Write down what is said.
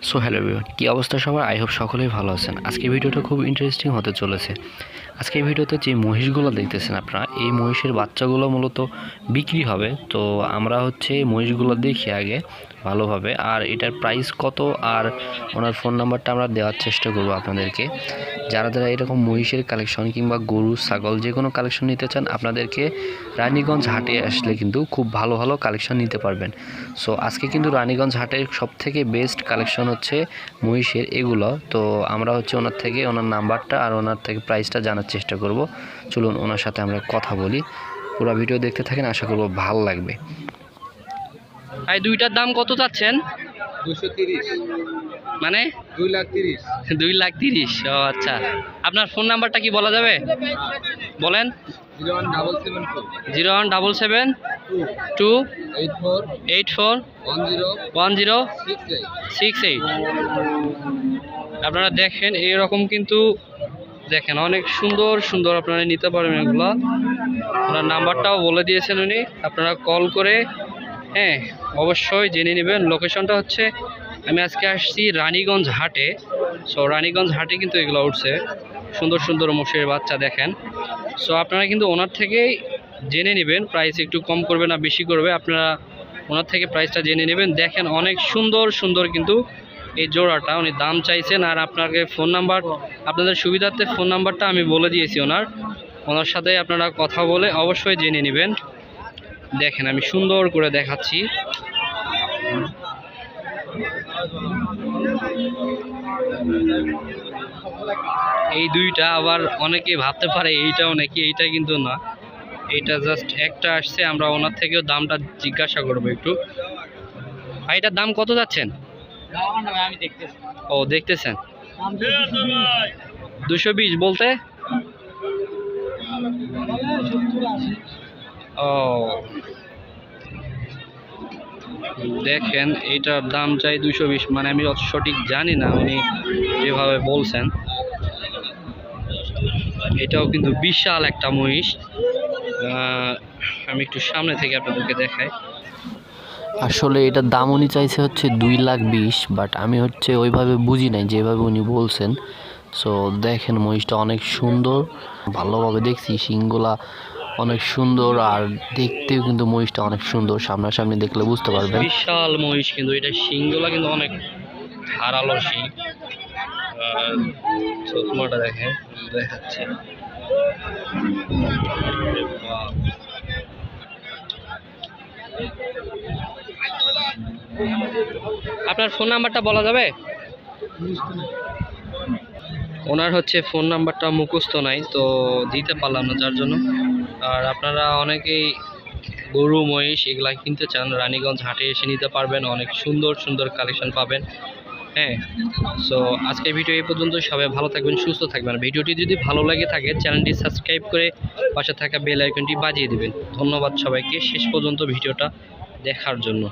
So hello everyone, কী অবস্থা সবার? I hope সকলেই ভালো আছেন। আজকের ভিডিওটা খুব ইন্টারেস্টিং হতে চলেছে। আজকের ভিডিওতে যে মহিষগুলো দেখতেছেন আপনারা, এই মহিষের বাচ্চাগুলো মূলত বিক্রি হবে। তো আমরা মহিষগুলো দেখি আগে ভালোভাবে, আর এটার প্রাইস কত আর ওনার ফোন নাম্বারটা আমরা দেওয়ার চেষ্টা করব আপনাদেরকে। যারা যারা এরকম মহিষের কালেকশন কিংবা গরু ছাগল যে কোনো কালেকশন নিতে চান, আপনাদেরকে রানীগঞ্জ হাটে আসলে কিন্তু খুব ভালো ভালো কালেকশন নিতে পারবেন। সো আজকে কিন্তু রানীগঞ্জ হাটের সবথেকে বেস্ট কালেকশন হচ্ছে মহিষের এগুলো। তো আমরা ওনার থেকে ওনার নাম্বারটা আর ওনার থেকে প্রাইসটা জানার চেষ্টা করব। চলুন ওনার সাথে আমরা কথা বলি। পুরো ভিডিও দেখতে থাকেন, আশা করব ভালো লাগবে। এই দুইটার দাম কত চাচ্ছেন? 230 মানে 2,30,000। 2,30,000। ও আচ্ছা, আপনার ফোন নাম্বারটা কি বলা যাবে? বলেন। 01772 01782841068। আপনারা দেখেন এইরকম কিন্তু দেখেন অনেক সুন্দর সুন্দর আপনারা নিতে পারবেন এগুলো। ওনার নাম্বারটাও বলে দিয়েছেন উনি, আপনারা কল করে অবশ্যই জেনে নেবেন। লোকেশনটা হচ্ছে, আমি আজকে আসছি রানীগঞ্জ হাটে। সো রানীগঞ্জ হাটে কিন্তু এগুলো উঠছে, সুন্দর সুন্দর মোষের বাচ্চা দেখেন। সো আপনারা কিন্তু ওনার থেকেই জেনে নেবেন, প্রাইস একটু কম করবে না বেশি করবে, আপনারা ওনার থেকে প্রাইসটা জেনে নেবেন। দেখেন অনেক সুন্দর সুন্দর কিন্তু এই জোড়াটা উনি দাম চাইছেন। আর আপনাকে ফোন নাম্বার, আপনাদের সুবিধার্থে ফোন নাম্বারটা আমি বলে দিয়েছি ওনার সাথে আপনারা কথা বলে অবশ্যই জেনে নেবেন। দেখেন আমি সুন্দর করে দেখাচ্ছি। এই দুইটা আবার অনেকে ভাবতে পারে এইটাও নাকি, এইটা কিন্তু না, এইটা জাস্ট একটা আসছে। আমরা ওনার থেকেও দামটা জিজ্ঞাসা করবো একটু। এটার দাম কত যাচ্ছেন? ও দেখতেছেন 220 বলতে। ও দেখেন এইটার দাম চাই 220, মানে আমি অত সঠিক জানি না, উনি যেভাবে বলছেন। এটাও কিন্তু বিশাল একটা মহিষ। আমি একটু সামনে থেকে আপনাদেরকে দেখাই। আসলে এটার দাম উনি চাইছে 2,20,000, বাট আমি ওইভাবে বুঝি নাই যেভাবে উনি বলছেন। সো দেখেন মহিষটা অনেক সুন্দর, ভালোভাবে দেখছি শিংগুলা অনেক সুন্দর, আর দেখতেও কিন্তু মহিষটা অনেক সুন্দর। সামনাসামনি দেখলে বুঝতে পারবেন বিশাল মহিষ, কিন্তু এটা শিংগুলা কিন্তু অনেক ধারালো শিং। চশমাটা দেখেন, দেখাচ্ছি। আপনার ফোন নাম্বারটা বলা যাবে? ওনার ফোন নাম্বারটা মুখস্থ নাই, তো দিতে পারলাম না যার জন্য। আর আপনারা অনেকেই গরু মহিষ এগুলা কিনতে চান, রানীগঞ্জ হাটে এসে নিতে পারবেন, অনেক সুন্দর সুন্দর কালেকশন পাবেন। সো আজকের ভিডিও এই পর্যন্ত। সবাই ভালো থাকবেন, সুস্থ থাকবেন। ভিডিওটি যদি ভালো লাগে থাকে চ্যানেলটি সাবস্ক্রাইব করে পাশে থাকা বেল আইকনটি বাজিয়ে দিবেন। ধন্যবাদ সবাইকে শেষ পর্যন্ত ভিডিওটা দেখার জন্য।